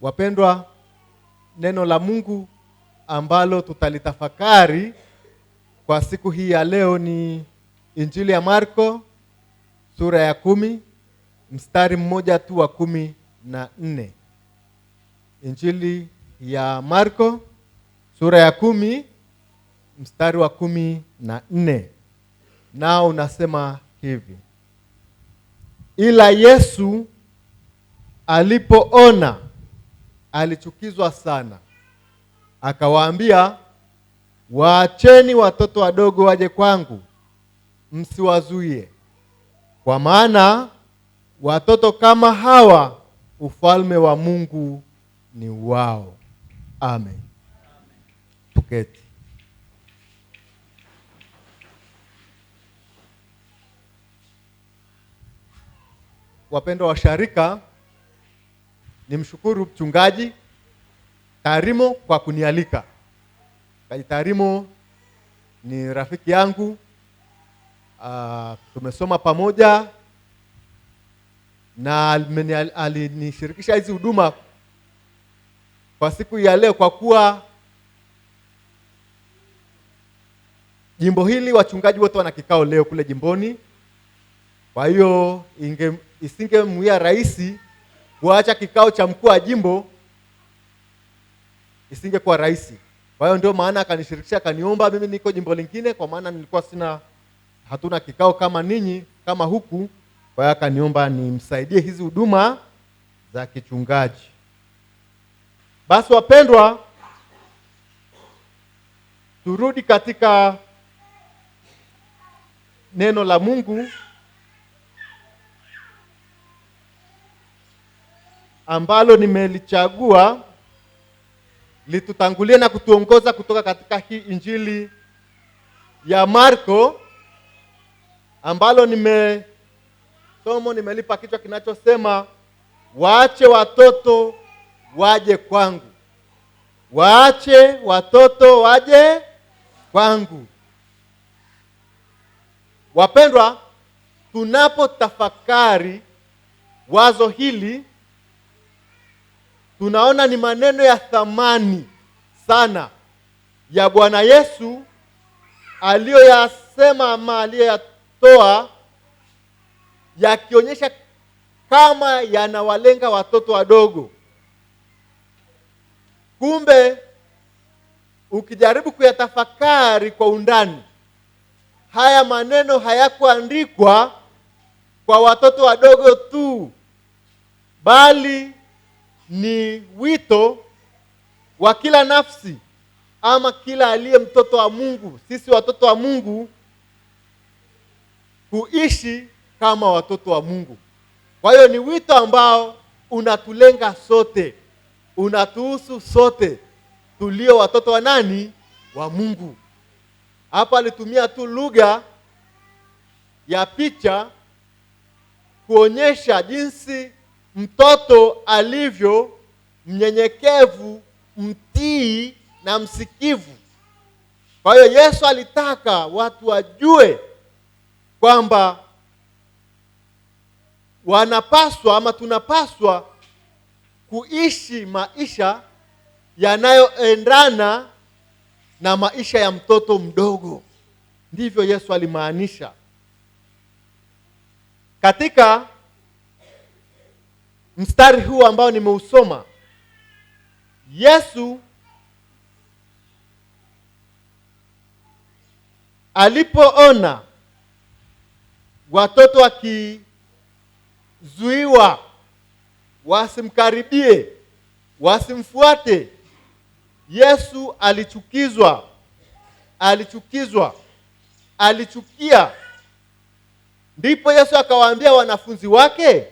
Wapendwa, neno la Mungu ambalo tutalitafakari kwa siku hii ya leo ni Injili ya Marko sura ya 10 mstari mmoja tu wa 14. Injili ya Marko sura ya 10 mstari wa 14. Nao unasema hivi: ila Yesu alipoona alichukizwa sana, akawaambia, waacheni watoto wadogo waje kwangu, msiwazuie, kwa maana watoto kama hawa ufalme wa Mungu ni wao. Amen. Tuketi. Wapendwa wa sharika, nimshukuru mchungaji Tarimo kwa kunialika. Mchungaji Tarimo ni rafiki yangu, tumesoma pamoja na alinishirikisha hizi huduma kwa siku ya leo, kwa kuwa jimbo hili wachungaji wote wana kikao leo kule jimboni. Kwa hiyo isingemwia rahisi kuacha kikao cha mkuu wa jimbo, isingekuwa rahisi. Kwa hiyo ndio maana akanishirikisha, akaniomba mimi niko jimbo lingine, kwa maana nilikuwa hatuna kikao kama ninyi kama huku. Kwa hiyo akaniomba nimsaidie hizi huduma za kichungaji. Basi wapendwa, turudi katika neno la Mungu ambalo nimelichagua litutangulie na kutuongoza kutoka katika hii Injili ya Marko, ambalo nimelipa kichwa kinachosema waache watoto waje kwangu. Waache watoto waje kwangu. Wapendwa, tunapotafakari wazo hili tunaona ni maneno ya thamani sana ya Bwana Yesu aliyoyasema ama aliyoyatoa, yakionyesha kama yanawalenga watoto wadogo. Kumbe ukijaribu kuyatafakari kwa undani, haya maneno hayakuandikwa kwa watoto wadogo tu, bali ni wito wa kila nafsi ama kila aliye mtoto wa Mungu, sisi watoto wa Mungu, kuishi kama watoto wa Mungu. Kwa hiyo ni wito ambao unatulenga sote, unatuhusu sote tulio watoto wa nani? Wa Mungu. Hapa alitumia tu lugha ya picha kuonyesha jinsi mtoto alivyo mnyenyekevu, mtii na msikivu. Kwa hiyo Yesu alitaka watu wajue kwamba wanapaswa ama tunapaswa kuishi maisha yanayoendana na maisha ya mtoto mdogo. Ndivyo Yesu alimaanisha. Katika mstari huu ambao nimeusoma, Yesu alipoona watoto wakizuiwa wasimkaribie, wasimfuate, Yesu alichukia. Ndipo Yesu akawaambia wanafunzi wake,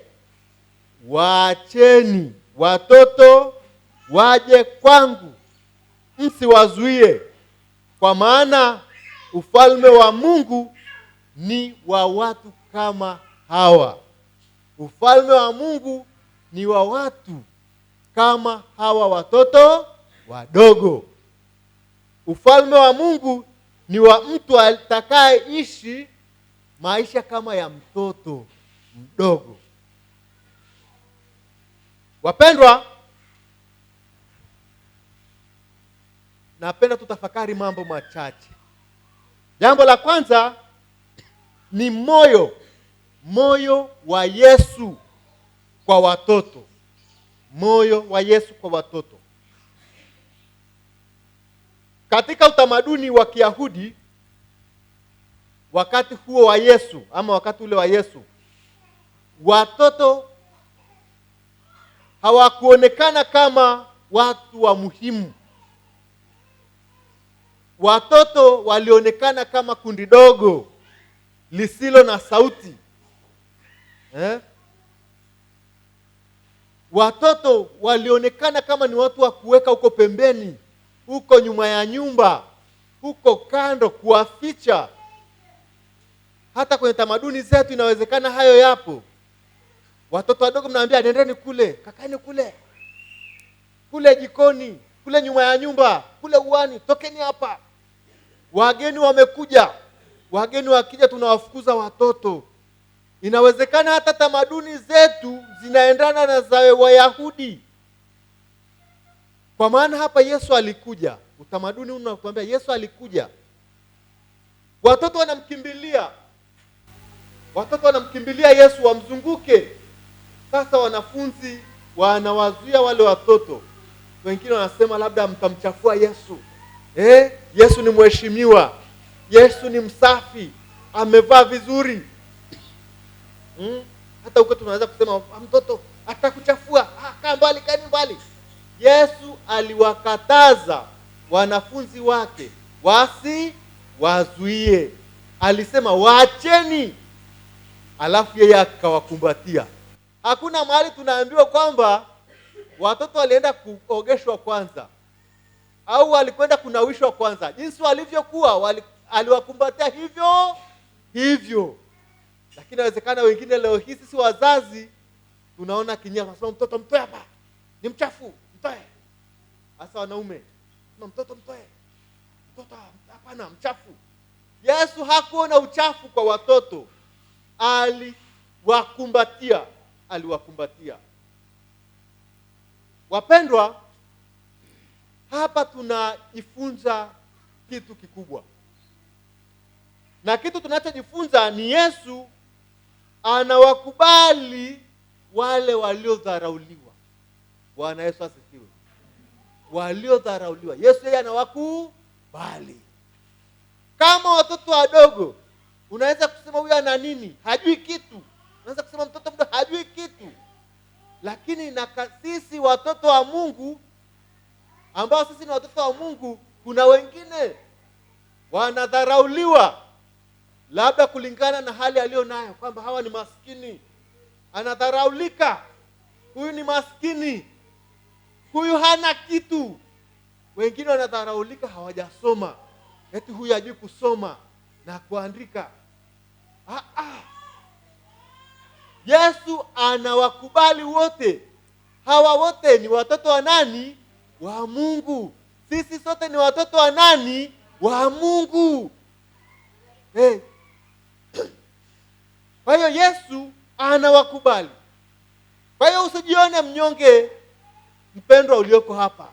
waacheni watoto waje kwangu, msiwazuie, kwa maana ufalme wa Mungu ni wa watu kama hawa. Ufalme wa Mungu ni wa watu kama hawa watoto wadogo. Ufalme wa Mungu ni wa mtu atakayeishi maisha kama ya mtoto mdogo. Wapendwa, napenda tutafakari mambo machache. Jambo la kwanza ni moyo wa Yesu kwa watoto. Moyo wa Yesu kwa watoto. Katika utamaduni wa Kiyahudi, wakati huo wa Yesu, ama wakati ule wa Yesu, watoto hawakuonekana kama watu wa muhimu. Watoto walionekana kama kundi dogo lisilo na sauti. Watoto walionekana kama ni watu wa kuweka huko pembeni, huko nyuma ya nyumba, huko kando, kuwaficha. Hata kwenye tamaduni zetu inawezekana hayo yapo. Watoto wadogo mnaambia nendeni kule, kakani kule jikoni, kule nyuma ya nyumba, kule uani, tokeni hapa. Wageni wamekuja. Wageni wakija tunawafukuza watoto. Inawezekana hata tamaduni zetu zinaendana na za Wayahudi. Kwa maana hapa Yesu alikuja. Utamaduni unakuambia Yesu alikuja. Watoto wanamkimbilia Yesu wamzunguke. Sasa wanafunzi wanawazuia wale watoto. Wengine wanasema labda mtamchafua Yesu. Yesu ni mheshimiwa. Yesu ni msafi. Amevaa vizuri. Hata huko tunaweza kusema mtoto atakuchafua. Kaa mbali, kaa mbali. Yesu aliwakataza wanafunzi wake wazuie. Alisema waacheni. Alafu yeye akawakumbatia. Hakuna mahali tunaambiwa kwamba watoto walienda kuogeshwa kwanza au walikwenda kunawishwa kwanza. Jinsi walivyokuwa aliwakumbatia hivyo. Lakini inawezekana wengine leo hii sisi wazazi tunaona kinyama, tunasema mtoto mtoe hapa, ni mchafu, mtoe. Hasa wanaume, mtoto mtoe. Mtoto hapana, mchafu. Yesu hakuona uchafu kwa watoto. Aliwakumbatia. Wapendwa, hapa tunajifunza kitu kikubwa. Na kitu tunachojifunza ni Yesu anawakubali wale waliodharauliwa. Bwana Yesu asifiwe. Waliodharauliwa. Yesu yeye anawakubali. Kama watoto wadogo, unaweza kusema huyu ana nini? Hajui kitu. Unaweza kusema mtoto mdogo hajui kitu. Lakini na sisi watoto wa Mungu, ambao sisi ni watoto wa Mungu, kuna wengine wanadharauliwa. Labda kulingana na hali aliyo nayo, kwamba hawa ni maskini. Anadharaulika. Huyu ni maskini. Huyu hana kitu. Wengine wanadharaulika hawajasoma. Eti huyu hajui kusoma na kuandika. Yesu anawakubali wote. Hawa wote ni watoto wa nani? Wa Mungu. Sisi sote ni watoto wa nani? Wa Mungu. Kwa hiyo Yesu anawakubali. Kwa hiyo usijione mnyonge, mpendwa ulioko hapa.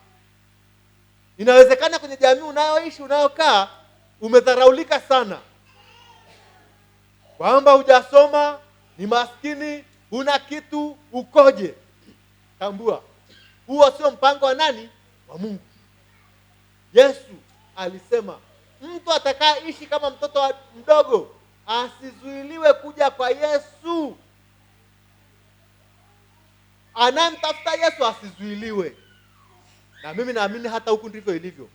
Inawezekana kwenye jamii unayoishi, unayokaa, umedharaulika sana. Kwamba hujasoma, ni maskini, huna kitu, ukoje. Tambua, huo sio mpango wa nani? Wa Mungu. Yesu alisema, mtu atakayeishi kama mtoto mdogo asizuiliwe kuja kwa Yesu. Anamtafuta Yesu asizuiliwe. Na mimi naamini hata huku ndivyo ilivyo.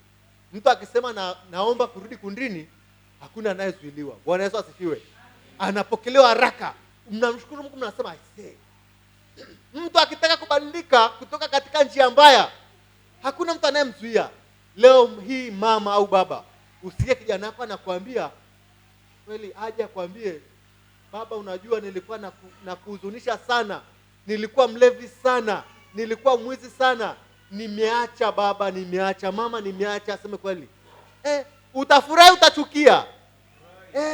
Mtu akisema naomba kurudi kundini, hakuna anayezuiliwa. Bwana Yesu asifiwe. Anapokelewa haraka. Mnamshukuru Mungu, mnasema aisee. Mtu akitaka kubadilika kutoka katika njia mbaya, hakuna mtu anayemzuia. Leo hii mama au baba, usikie kijana wako anakuambia kweli, aje akwambie, baba unajua nilikuwa na kuhuzunisha sana. Nilikuwa mlevi sana, nilikuwa mwizi sana. Nimeacha baba, nimeacha mama, nimeacha. Aseme kweli. Utafurahi, utachukia.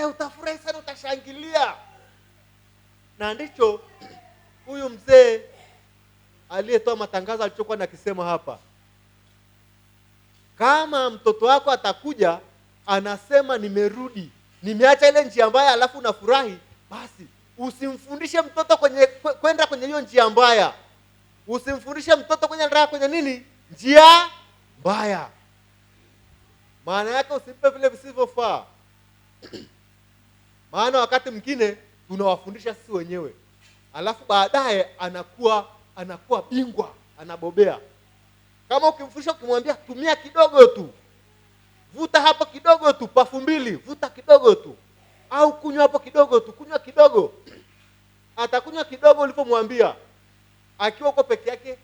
Utafurahi sana, utashangilia. Na ndicho huyu mzee aliyetoa matangazo alichokuwa nakisema hapa. Kama mtoto wako atakuja anasema nimerudi, nimeacha ile njia mbaya, alafu unafurahi, basi usimfundishe mtoto kwenda kwenye hiyo njia mbaya. Usimfundishe mtoto kwenye nini? Njia mbaya. Maana yake usimpe vile visivyofaa. Maana wakati mwingine tunawafundisha sisi wenyewe, alafu baadaye anakuwa bingwa, anabobea. Kama ukimfundisha, ukimwambia tumia kidogo tu, vuta hapo kidogo tu, pafu mbili, vuta kidogo tu, au kunywa hapo kidogo tu, kunywa kidogo, atakunywa kidogo ulipomwambia. Akiwa uko peke yake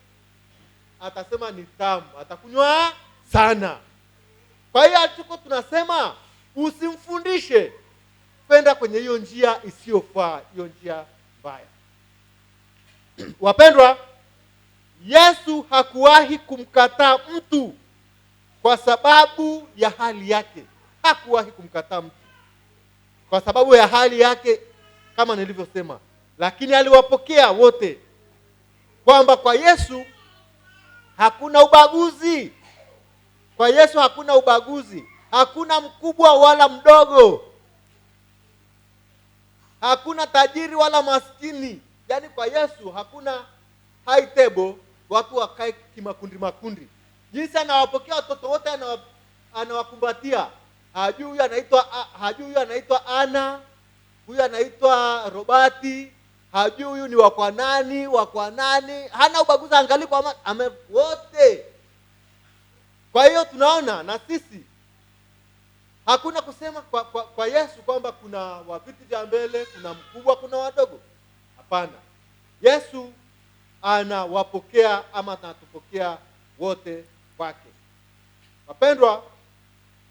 atasema ni tamu, atakunywa sana. Kwa hiyo tuko tunasema usimfundishe kwenda kwenye hiyo njia isiyofaa, hiyo njia mbaya. Wapendwa, Yesu hakuwahi kumkataa mtu kwa sababu ya hali yake. Hakuwahi kumkataa mtu kwa sababu ya hali yake kama nilivyosema, lakini aliwapokea wote, kwamba kwa Yesu hakuna ubaguzi. Kwa Yesu hakuna ubaguzi, hakuna mkubwa wala mdogo, hakuna tajiri wala maskini. Yaani kwa Yesu hakuna high table, watu wakae kimakundi. Jinsi anawapokea watoto wote, anawakumbatia. Hajui huyu anaitwa Ana, huyu anaitwa Robati, hajui huyu ni wa kwa nani. Hana ubaguzi, angalia kwa wote. Kwa hiyo tunaona na sisi hakuna kusema kwa Yesu kwamba kuna wapiti vya mbele, kuna mkubwa, kuna wadogo. Hapana. Yesu anawapokea ama anatupokea wote kwake. Wapendwa,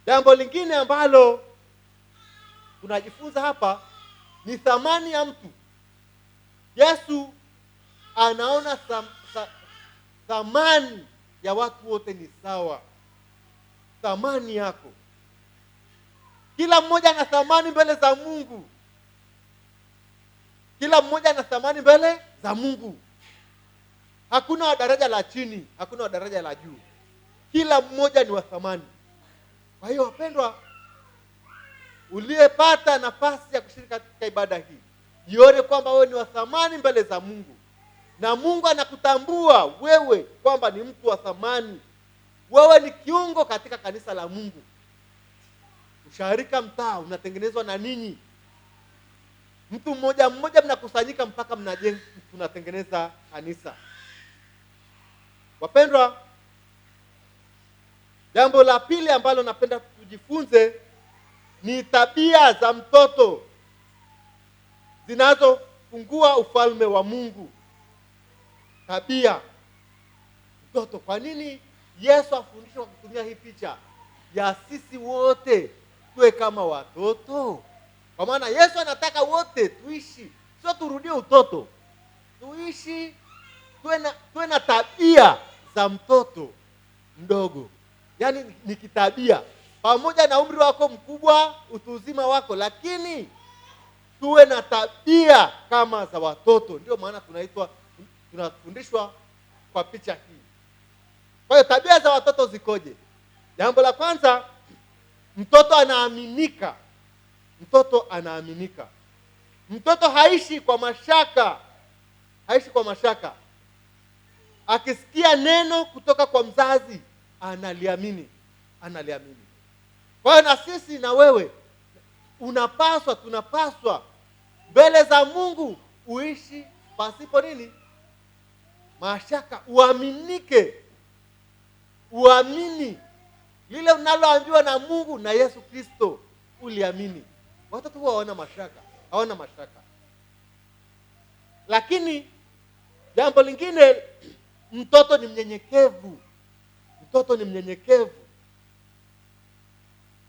jambo lingine ambalo tunajifunza hapa ni thamani ya mtu. Yesu anaona thamani ya watu wote ni sawa. Thamani yako, kila mmoja ana thamani mbele za Mungu. Kila mmoja ana thamani mbele za Mungu. Hakuna wa daraja la chini, hakuna wa daraja la juu. Kila mmoja ni wa thamani. Kwa hiyo wapendwa, uliyepata nafasi ya kushiriki katika ibada hii, jione kwamba wewe ni wa thamani mbele za Mungu, na Mungu anakutambua wewe kwamba ni mtu wa thamani. Wewe ni kiungo katika kanisa la Mungu. Usharika mtaa unatengenezwa na ninyi. Mtu mmoja mnakusanyika mpaka tunatengeneza kanisa. Wapendwa, jambo la pili ambalo napenda tujifunze ni tabia za mtoto zinazofungua ufalme wa Mungu. Tabia mtoto. Kwa nini Yesu afundishwa kutumia hii picha ya sisi wote tuwe kama watoto? Kwa maana Yesu anataka wote tuishi, sio turudie utoto. Tuishi, tuwe na tabia za mtoto mdogo. Yaani ni kitabia, pamoja na umri wako mkubwa, utu uzima wako, lakini tuwe na tabia kama za watoto. Ndio maana tunafundishwa kwa picha hii. Kwa hiyo tabia za watoto zikoje? Jambo la kwanza, mtoto anaaminika. Mtoto anaaminika. Mtoto haishi kwa mashaka. Haishi kwa mashaka. Akisikia neno kutoka kwa mzazi, analiamini. Kwa hiyo na sisi na wewe tunapaswa mbele za Mungu uishi pasipo nini? Mashaka. Uaminike. Uamini lile unaloambiwa na Mungu na Yesu Kristo, uliamini. Watoto huwa hawana mashaka. Lakini jambo lingine, mtoto ni mnyenyekevu.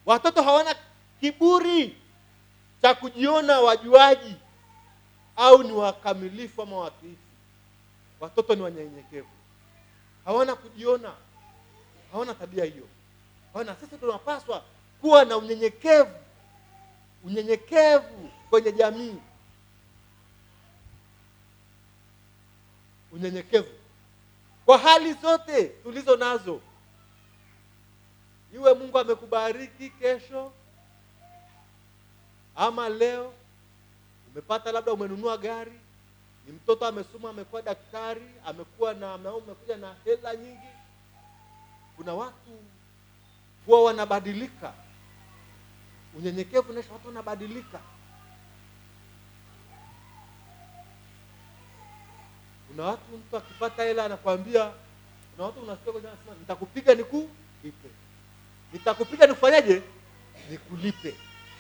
Watoto hawana kiburi cha kujiona wajuaji au ni wakamilifu ama watiifu. Watoto ni wanyenyekevu. Hawana kujiona. Hawana tabia hiyo. Bwana, sisi tunapaswa kuwa na unyenyekevu kwenye jamii. Unyenyekevu kwa hali zote tulizo nazo. Iwe Mungu amekubariki kesho ama leo, umepata labda umenunua gari, ni mtoto amesoma amekuwa daktari, umekuja na hela nyingi. Kuna watu huwa wanabadilika. Unyenyekevu unaisha, watu wanabadilika. Kuna watu mtu akipata hela anakuambia, kuna watu unasikia kwa anasema nitakupiga nikulipe. Nitakupiga nikufanyaje? Nikulipe.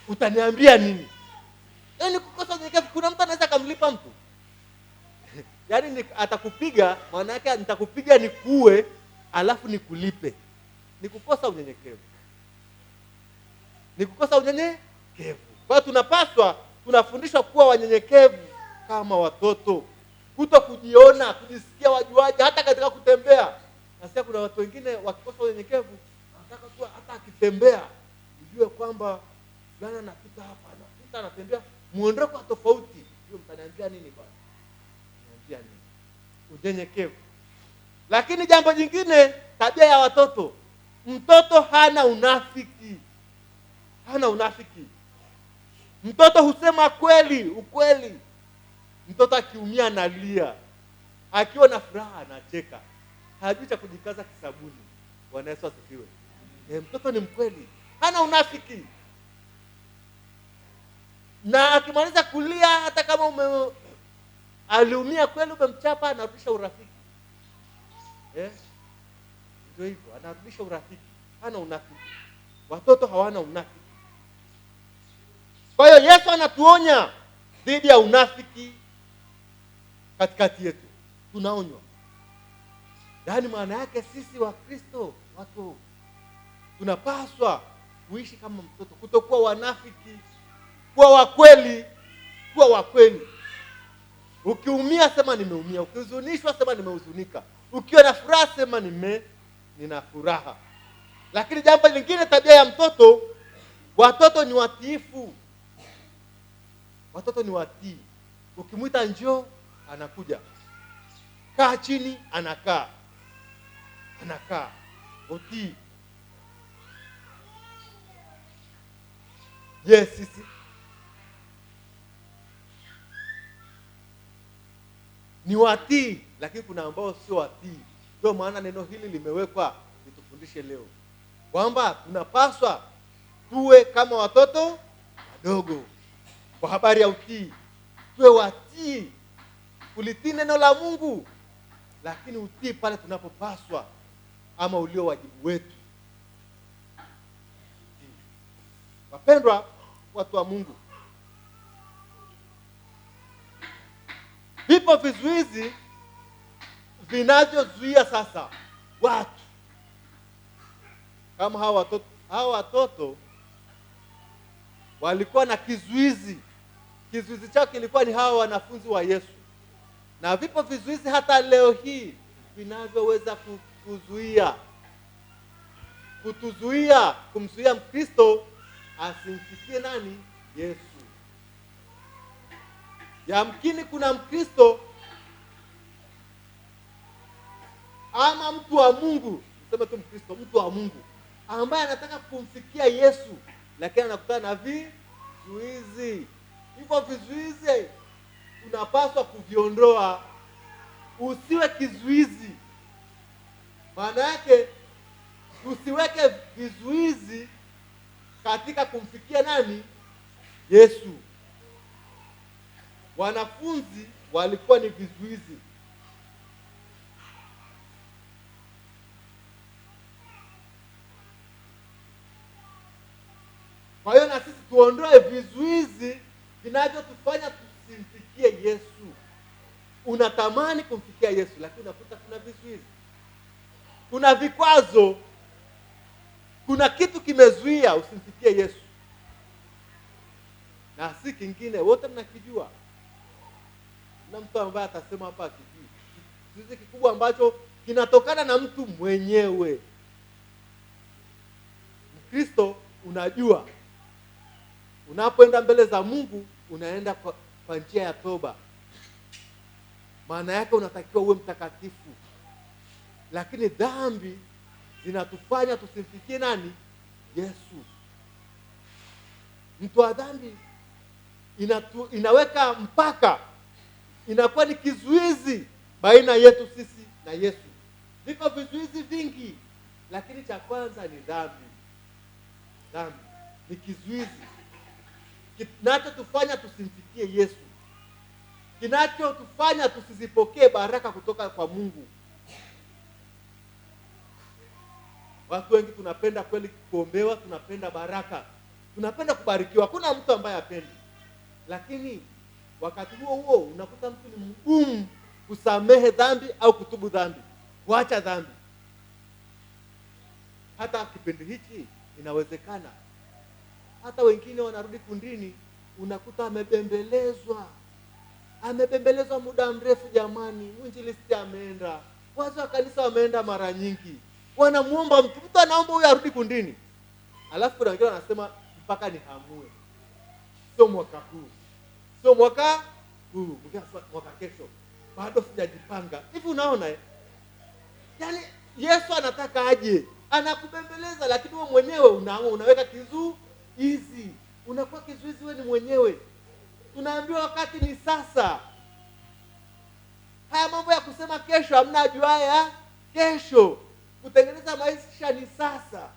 Utaniambia nini? Yaani kukosa unyenyekevu. Kuna mtu anaweza kumlipa mtu. Yaani atakupiga, maana yake nitakupiga nikuue alafu nikulipe. Ni kukosa unyenyekevu. Ni kukosa unyenyekevu. Kwa hiyo tunafundishwa kuwa wanyenyekevu kama watoto. Kuto kujiona, kujisikia wajuaji hata katika kutembea. Nasikia kuna watu wengine wakikosa unyenyekevu, wanataka tu hata akitembea ujue kwamba bwana anapita hapa, anatembea muondoko tofauti. Hiyo mtaniambia nini bwana? Niambia nini? Unyenyekevu. Lakini jambo jingine, tabia ya watoto. Mtoto hana unafiki. Hana unafiki. Mtoto husema ukweli. Mtoto akiumia analia. Akiwa na furaha anacheka. Hajui cha kujikaza kisabuni. Bwana Yesu asifiwe. Mtoto ni mkweli. Hana unafiki. Na akimaliza kulia, hata kama aliumia kweli, umemchapa, anarudisha urafiki. Ndio hivyo, anarudisha urafiki. Hana unafiki. Watoto hawana unafiki. Kwa hiyo Yesu anatuonya dhidi ya unafiki katikati yetu. Tunaonywa. Yaani maana yake sisi wa Kristo, watu tunapaswa kuishi kama mtoto, kutokuwa wanafiki, kuwa wa kweli. Ukiumia sema nimeumia, ukihuzunishwa sema nimehuzunika. Ukiwa na furaha sema nina furaha. Lakini jambo lingine, tabia ya mtoto, watoto ni watiifu. Watoto ni watii. Ukimuita njoo, anakuja. Kaa chini, anakaa. Utii. Yes, sisi. Ni watii, lakini kuna ambao sio watii. Ndio maana neno hili limewekwa litufundishe leo kwamba tunapaswa tuwe kama watoto wadogo. Kwa habari ya utii, tuwe watii, kulitii neno la Mungu, lakini utii pale tunapopaswa ama ulio wajibu wetu. Wapendwa watu wa Mungu, vipo vizuizi vinavyozuia sasa watu kama hawa watoto walikuwa na kizuizi. Kizuizi chao kilikuwa ni hawa wanafunzi wa Yesu. Na vipo vizuizi hata leo hii vinavyoweza kumzuia Mkristo asimfikie nani? Yesu. Yamkini kuna Mkristo ama mtu wa Mungu, tuseme tu Mkristo, mtu wa Mungu ambaye anataka kumfikia Yesu, lakini anakutana na vizuizi. Hivyo vizuizi tunapaswa kuviondoa. Usiwe kizuizi. Maana yake usiweke vizuizi katika kumfikia nani? Yesu. Wanafunzi walikuwa ni vizuizi. Kwa hiyo na sisi tuondoe vizuizi vinavyotufanya tusimfikie Yesu. Unatamani kumfikia Yesu, lakini unakuta kuna vizuizi. Kuna vikwazo. Kuna kitu kimezuia usimfikie Yesu. Na si kingine, wote mnakijua. Na mtu ambaye atasema hapa akijui. Kizuizi kikubwa ambacho kinatokana na mtu mwenyewe. Mkristo unajua, unapoenda mbele za Mungu unaenda kwa njia ya toba. Maana yake unatakiwa uwe mtakatifu. Lakini dhambi zinatufanya tusimfikie nani? Yesu. Mtoa dhambi inaweka mpaka, inakuwa ni kizuizi baina yetu sisi na Yesu. Viko vizuizi vingi, lakini cha kwanza ni dhambi. Dhambi ni kizuizi kinachotufanya tusimfikie Yesu, kinachotufanya tusizipokee baraka kutoka kwa Mungu. Watu wengi tunapenda kweli kuombewa, tunapenda baraka, tunapenda kubarikiwa. Hakuna mtu ambaye hapendi. Lakini wakati huo huo unakuta mtu ni mgumu kusamehe dhambi au kutubu dhambi, kuacha dhambi. Hata kipindi hichi inawezekana hata wengine wanarudi kundini, unakuta amebembelezwa muda mrefu. Jamani, mwinjilisti ameenda, wazee wa kanisa wameenda mara nyingi, wanamuomba mtu anaomba huyu arudi kundini. Alafu kuna wengine wanasema mpaka nihamue, sio mwaka huu, sio mwaka huu, mwaka kesho, bado sijajipanga. Hivi unaona yaani Yesu anataka aje, anakubembeleza, lakini wewe mwenyewe unaweka kizuizi, unakuwa kizuizi wewe ni mwenyewe. Tunaambiwa wakati ni sasa. Haya mambo ya kusema kesho, hamna ajuaye kesho. Kutengeneza maisha ni sasa.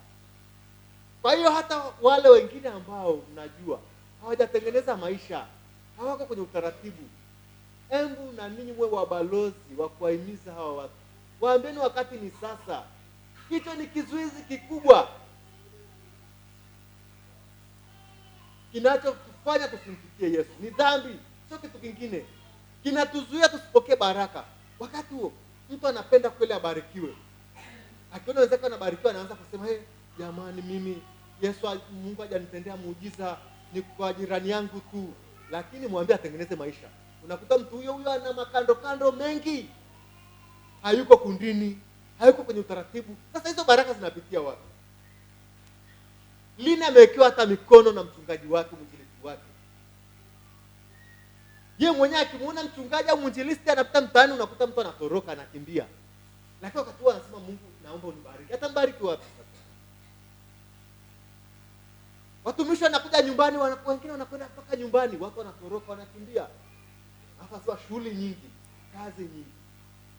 Kwa hiyo hata wale wengine ambao mnajua hawajatengeneza maisha, hawako kwenye utaratibu, embu na ninyi mwe wabalozi wa kuwahimiza hawa watu. Waambieni wakati ni sasa. Hicho ni kizuizi kikubwa kinachotufanya tusimfikie Yesu. Ni dhambi, sio kitu kingine. Kinatuzuia tusipokee baraka. Wakati huo mtu anapenda kweli abarikiwe. Akiona wenzake anabarikiwa, anaanza kusema jamani, mimi Yesu, Mungu hajanitendea muujiza, ni kwa jirani yangu tu. Lakini mwambie atengeneze maisha. Unakuta mtu huyo ana makando kando mengi, hayuko kundini, hayuko kwenye utaratibu. Sasa hizo baraka zinapitia wapi? Lini amewekewa hata mikono na mchungaji wake, mwinjilisti wake? Yeye mwenyewe akimuona mchungaji au mwinjilisti anapita mtaani, unakuta mtu anatoroka, anakimbia. Lakini wakati huo anasema, Mungu naomba unibariki. Hata mbariki wapi sasa? Watumishi wanakuja nyumbani, wengine wanakwenda mpaka nyumbani, watu wanatoroka, wanakimbia. Hapa sio shughuli nyingi, kazi nyingi.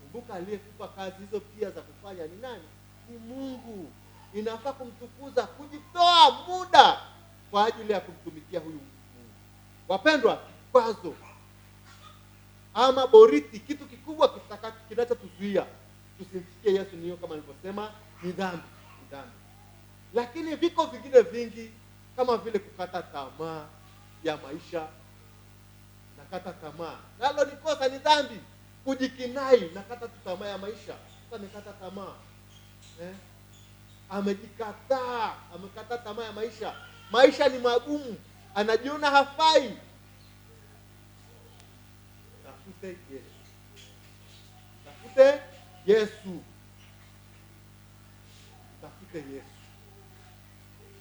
Kumbuka aliyekupa kazi hizo pia za kufanya ni nani? Ni Mungu. Inafaa kumtukuza, kujitoa muda kwa ajili ya kumtumikia huyu Mungu. Wapendwa, kikwazo ama boriti, kitu kikubwa kinachotuzuia tusimfikie Yesu niyo kama nilivyosema, ni dhambi. Lakini viko vingine vingi, kama vile kukata tamaa ya maisha. Nakata tamaa, nalo ni kosa, ni dhambi. Kujikinai, nakata tamaa ya maisha. Sasa amekata tamaa, amekata tamaa ya maisha. Maisha ni magumu, anajiona hafai. Tafute Yesu.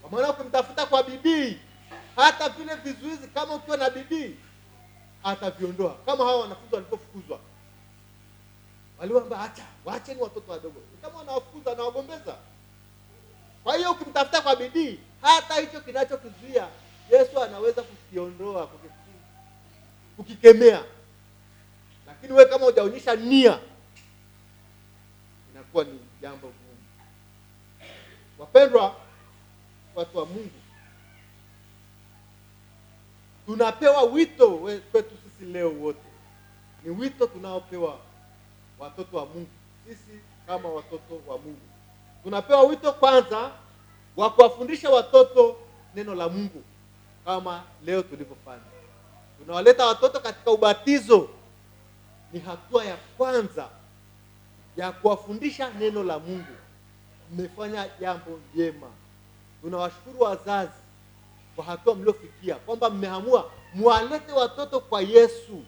Kwa maana ukimtafuta kwa bidii, hata vile vizuizi, kama ukiwa na bidii, ataviondoa. Kama hao wanafunzi walipofukuzwa, waliwaambia waacheni watoto wadogo. Kama wanawafukuza na wagombeza. Kwa hiyo ukimtafuta kwa bidii, hata hicho kinachokuzuia Yesu anaweza kukiondoa, kukikemea. Lakini wewe kama hujaonyesha nia, inakuwa ni jambo gumu. Wapendwa, watu wa Mungu, tunapewa wito kwetu sisi leo wote. Ni wito tunaopewa watoto wa Mungu. Sisi kama watoto wa Mungu tunapewa wito kwanza wa kuwafundisha watoto neno la Mungu, kama leo tulivyofanya. Tunawaleta watoto katika ubatizo. Ni hatua ya kwanza ya kuwafundisha neno la Mungu. Mmefanya jambo jema. Tunawashukuru wazazi kwa hatua mliofikia, kwamba mmeamua muwalete watoto kwa Yesu.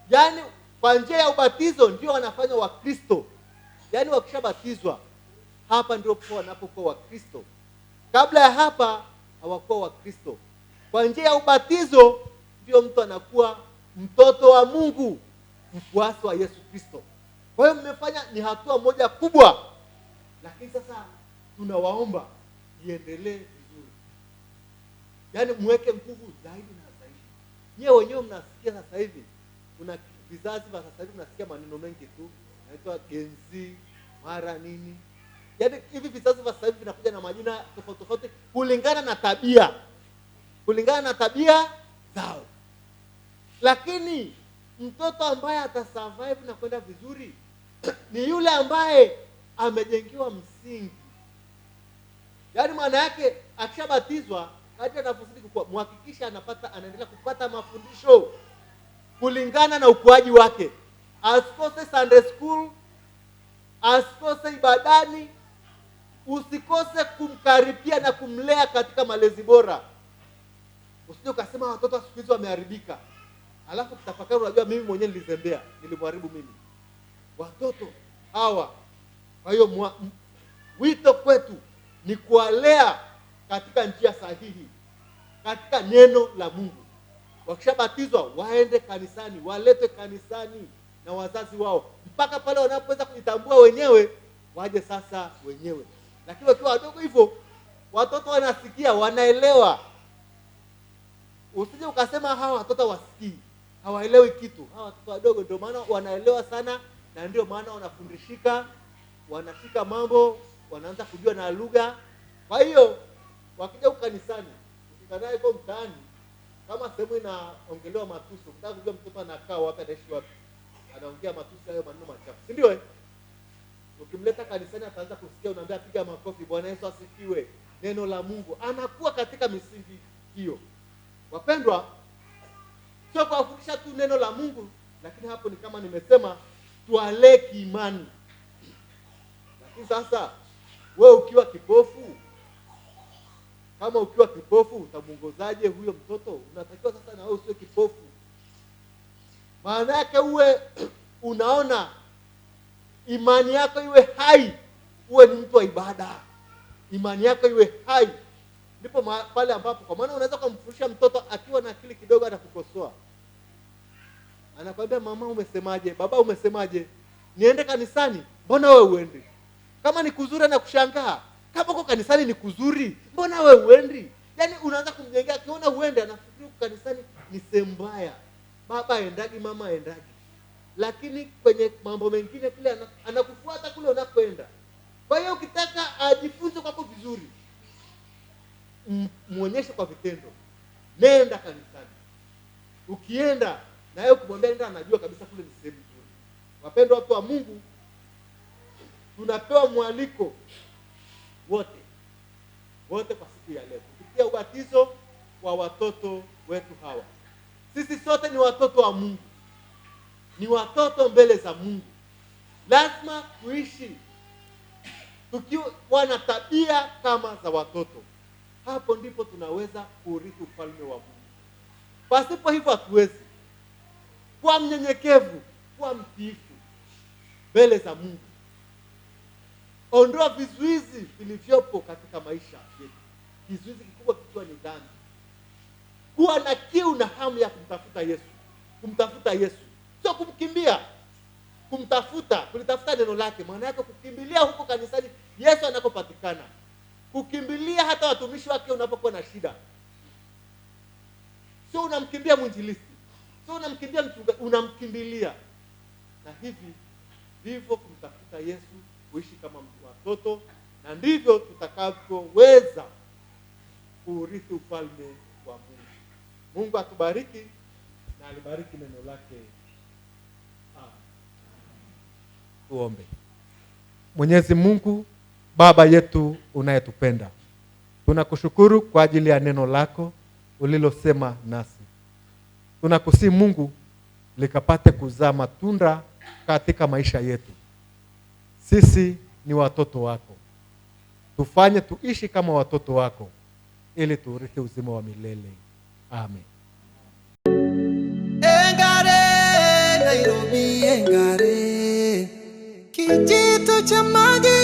Yaani kwa njia ya ubatizo ndio wanafanya Wakristo. Yaani wakishabatizwa, hapa ndio wanapokuwa Wakristo. Kabla ya hapa hawakuwa Wakristo. Kwa njia ya ubatizo ndio mtu anakuwa mtoto wa Mungu, mfuasi wa Yesu Kristo. Kwa hiyo mmefanya, ni hatua moja kubwa. Lakini sasa tunawaomba iendelee vizuri. Yaani muweke nguvu zaidi na zaidi. Nyewe wenyewe mnasikia sasa hivi kuna vizazi vya sasa hivi mnasikia maneno mengi tu, inaitwa Gen Z, mara nini. Yaani hivi vizazi vya sasa hivi vinakuja na majina tofauti tofauti kulingana na tabia. Kulingana na tabia zao. Lakini mtoto ambaye atasurvive na kwenda vizuri ni yule ambaye amejengewa msingi. Yaani maana yake akishabatizwa hadi anapozidi kukua, muhakikisha anaendelea kupata mafundisho kulingana na ukuaji wake. Asikose Sunday school, asikose ibadani, usikose kumkaripia na kumlea katika malezi bora. Usije ukasema watoto siku hizi wameharibika. Alafu kutafakari, unajua mimi mwenyewe nilizembea, nilimharibu mimi watoto hawa. Kwa hiyo wito kwetu ni kuwalea katika njia sahihi, katika neno la Mungu. Wakishabatizwa waende kanisani, waletwe kanisani na wazazi wao mpaka pale wanapoweza kujitambua wenyewe, waje sasa wenyewe. Lakini wakiwa wadogo hivyo, watoto wanasikia, wanaelewa. Usije ukasema hawa watoto wasikii, hawaelewi kitu. Hawa watoto wadogo ndio maana wanaelewa sana, na ndio maana wanafundishika, wanashika mambo, wanaanza kujua na lugha. Kwa hiyo wakija kanisani, ukikanae yuko mtaani, kama sehemu inaongelewa matusi, ukitaka kujua mtoto anakaa wapi, anaishi wapi, anaongea matusi hayo, maneno machafu, si ndio? Ukimleta kanisani ataanza kusikia, unaambia piga makofi, Bwana Yesu asifiwe, neno la Mungu, anakuwa katika misingi hiyo. Wapendwa, sio kuwafundisha tu neno la Mungu, lakini hapo ni kama nimesema tuwalee kiimani. Lakini sasa wewe ukiwa kipofu, kama ukiwa kipofu utamuongozaje huyo mtoto? Unatakiwa sasa na wewe usiwe kipofu. Maana yake uwe unaona, imani yako iwe hai, uwe ni mtu wa ibada. Imani yako iwe hai. Ndipo pale ambapo, kwa maana unaweza kumfundisha mtoto akiwa na akili kidogo anakukosoa. Anakwambia mama umesemaje, baba umesemaje, niende kanisani, mbona wewe uendi? Kama ni kuzuri anakushangaa. Kama uko kanisani ni kuzuri, mbona wewe uendi? Yaani unaanza kumjengea, akiona uende anafikiri kanisani ni sehemu mbaya. Baba aendagi, mama aendagi. Lakini kwenye mambo mengine kule anakufuata kule unakoenda. Kwa hiyo ukitaka ajifunze kwako vizuri, muonyeshe kwa vitendo. Nenda kanisani. Ukienda na yeye kumwambia nenda, anajua kabisa kule ni sehemu nzuri. Wapendwa watu wa Mungu, tunapewa mwaliko wote kwa siku ya leo kupitia ubatizo wa watoto wetu hawa. Sisi sote ni watoto wa Mungu. Ni watoto mbele za Mungu. Lazima tuishi tukiwa na tabia kama za watoto. Hapo ndipo tunaweza kuurithi ufalme wa Mungu. Pasipo hivyo hatuwezi. Kuwa mnyenyekevu, kuwa mtiifu mbele za Mungu. Ondoa vizuizi vilivyopo katika maisha yetu. Kizuizi kikubwa kikiwa ni dhambi. Kuwa na kiu na hamu ya kumtafuta Yesu. Kumtafuta Yesu. Sio kumkimbia. Kumtafuta, kulitafuta neno lake. Maana yake kukimbilia huko kanisani Yesu anakopatikana. Kukimbilia hata watumishi wake unapokuwa na shida. Sio unamkimbia mwinjilisti. Sio unamkimbia mchungaji, unamkimbilia. Na hivi ndivyo kumtafuta Yesu, kuishi kama watoto, na ndivyo tutakavyoweza kuurithi ufalme wa Mungu. Mungu atubariki na alibariki neno lake. Tuombe. Mwenyezi Mungu, Baba yetu unayetupenda, tunakushukuru kwa ajili ya neno lako ulilosema nasi. Tunakusihi Mungu likapate kuzaa matunda katika maisha yetu. Sisi ni watoto wako. Tufanye tuishi kama watoto wako ili tuurithi uzima wa milele. Amen. Engare, Nairobi, Engare, kijito cha maji